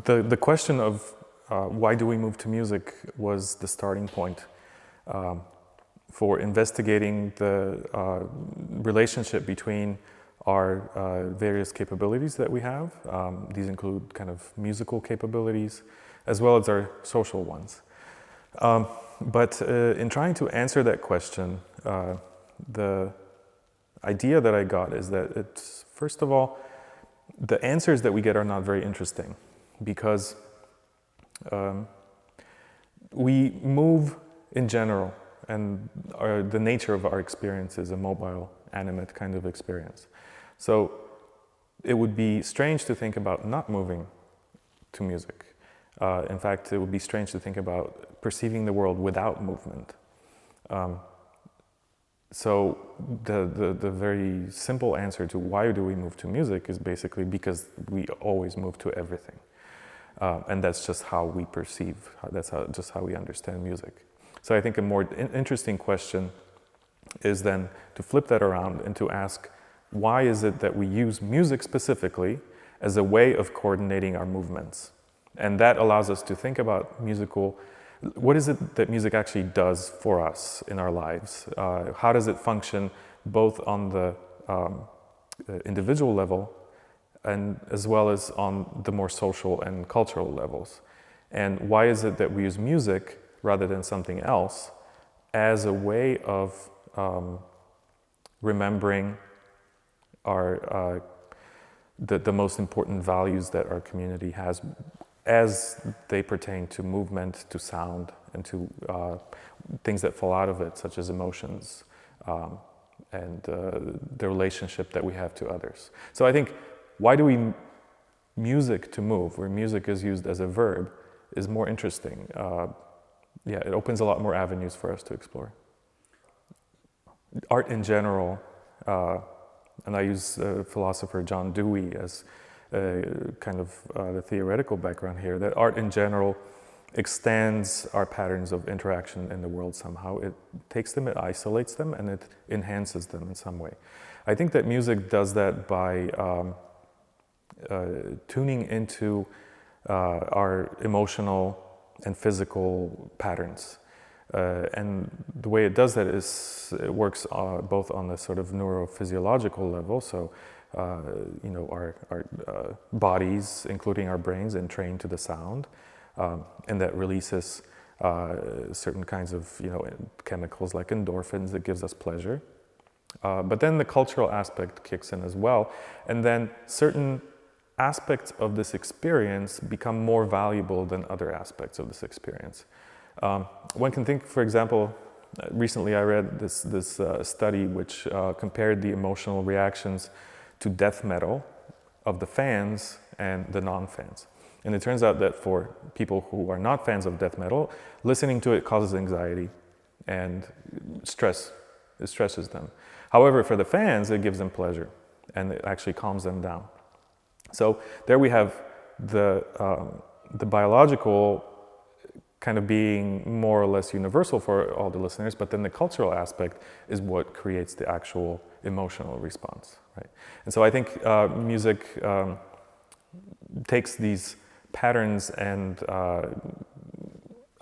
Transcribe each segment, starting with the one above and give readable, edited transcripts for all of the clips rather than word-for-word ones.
the question of why do we move to music was the starting point for investigating the relationship between our various capabilities that we have. These include kind of musical capabilities as well as our social ones. But in trying to answer that question, the idea that I got is that it's, first of all, the answers that we get are not very interesting because we move in general, and the nature of our experience is a mobile, animate kind of experience. So it would be strange to think about not moving to music. In fact, it would be strange to think about perceiving the world without movement. So the very simple answer to why do we move to music is basically because we always move to everything. And that's just how we perceive, just how we understand music. So I think a more interesting question is then to flip that around and to ask, why is it that we use music specifically as a way of coordinating our movements? And that allows us to think about what is it that music actually does for us in our lives? How does it function both on the individual level and as well as on the more social and cultural levels? And why is it that we use music rather than something else as a way of remembering the most important values that our community has as they pertain to movement, to sound, and to things that fall out of it, such as emotions and the relationship that we have to others. So I think, why do we music to move, where music is used as a verb, is more interesting. It opens a lot more avenues for us to explore. Art in general, and I use philosopher John Dewey as kind of the theoretical background here, that art in general extends our patterns of interaction in the world somehow. It takes them, it isolates them, and it enhances them in some way. I think that music does that by tuning into our emotional and physical patterns. And the way it does that is it works both on the sort of neurophysiological level, so our bodies, including our brains, entrain to the sound, and that releases certain kinds of chemicals like endorphins that gives us pleasure. But then the cultural aspect kicks in as well, and then certain aspects of this experience become more valuable than other aspects of this experience. One can think, for example, recently I read this study which compared the emotional reactions to death metal of the fans and the non-fans. And it turns out that for people who are not fans of death metal, listening to it causes anxiety and stress. It stresses them. However, for the fans, it gives them pleasure and it actually calms them down. So there we have the biological kind of being more or less universal for all the listeners, but then the cultural aspect is what creates the actual emotional response, right? And so I think music takes these patterns and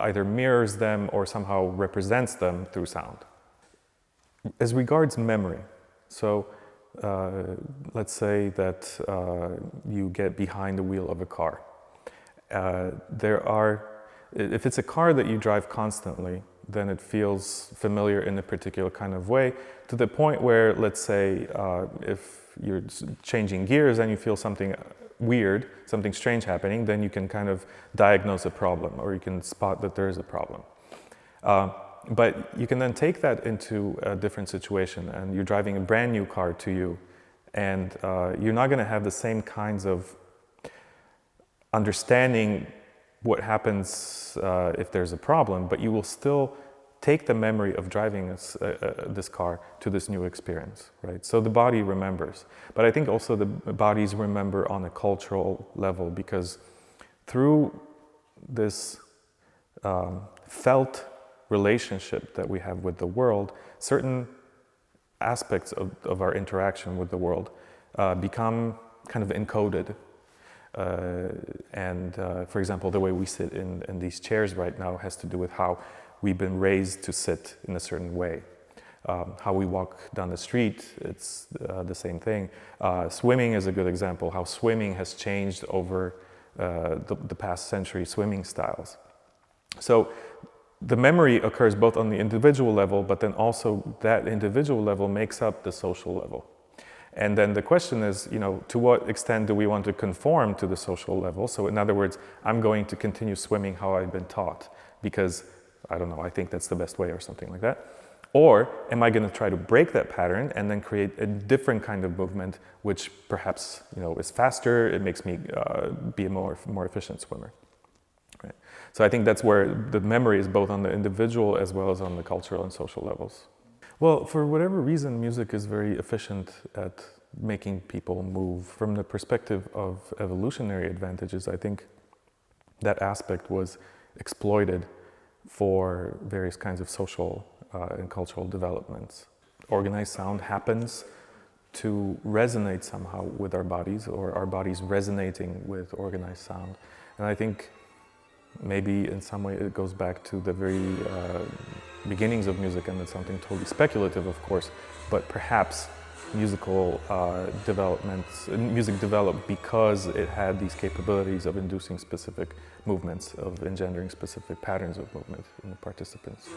either mirrors them or somehow represents them through sound. As regards memory, so let's say that you get behind the wheel of a car. If it's a car that you drive constantly, then it feels familiar in a particular kind of way, to the point where, let's say, if you're changing gears and you feel something weird, something strange happening, then you can kind of diagnose a problem, or you can spot that there is a problem. But you can then take that into a different situation, and you're driving a brand new car to you, and you're not going to have the same kinds of understanding what happens if there's a problem, but you will still take the memory of driving this car to this new experience, right? So the body remembers. But I think also the bodies remember on a cultural level, because through this felt relationship that we have with the world, certain aspects of our interaction with the world become kind of encoded. For example, the way we sit in these chairs right now has to do with how we've been raised to sit in a certain way. How we walk down the street, it's the same thing. Swimming is a good example, how swimming has changed over the past century, swimming styles. So the memory occurs both on the individual level, but then also that individual level makes up the social level. And then the question is, to what extent do we want to conform to the social level? So in other words, I'm going to continue swimming how I've been taught because, I don't know, I think that's the best way or something like that. Or am I going to try to break that pattern and then create a different kind of movement, which perhaps is faster, it makes me be a more efficient swimmer. Right. So I think that's where the memory is both on the individual as well as on the cultural and social levels. Well, for whatever reason, music is very efficient at making people move. From the perspective of evolutionary advantages, I think that aspect was exploited for various kinds of social and cultural developments. Organized sound happens to resonate somehow with our bodies, or our bodies resonating with organized sound. And I think maybe in some way it goes back to the very beginnings of music, and it's something totally speculative, of course, but perhaps music developed because it had these capabilities of inducing specific movements, of engendering specific patterns of movement in the participants.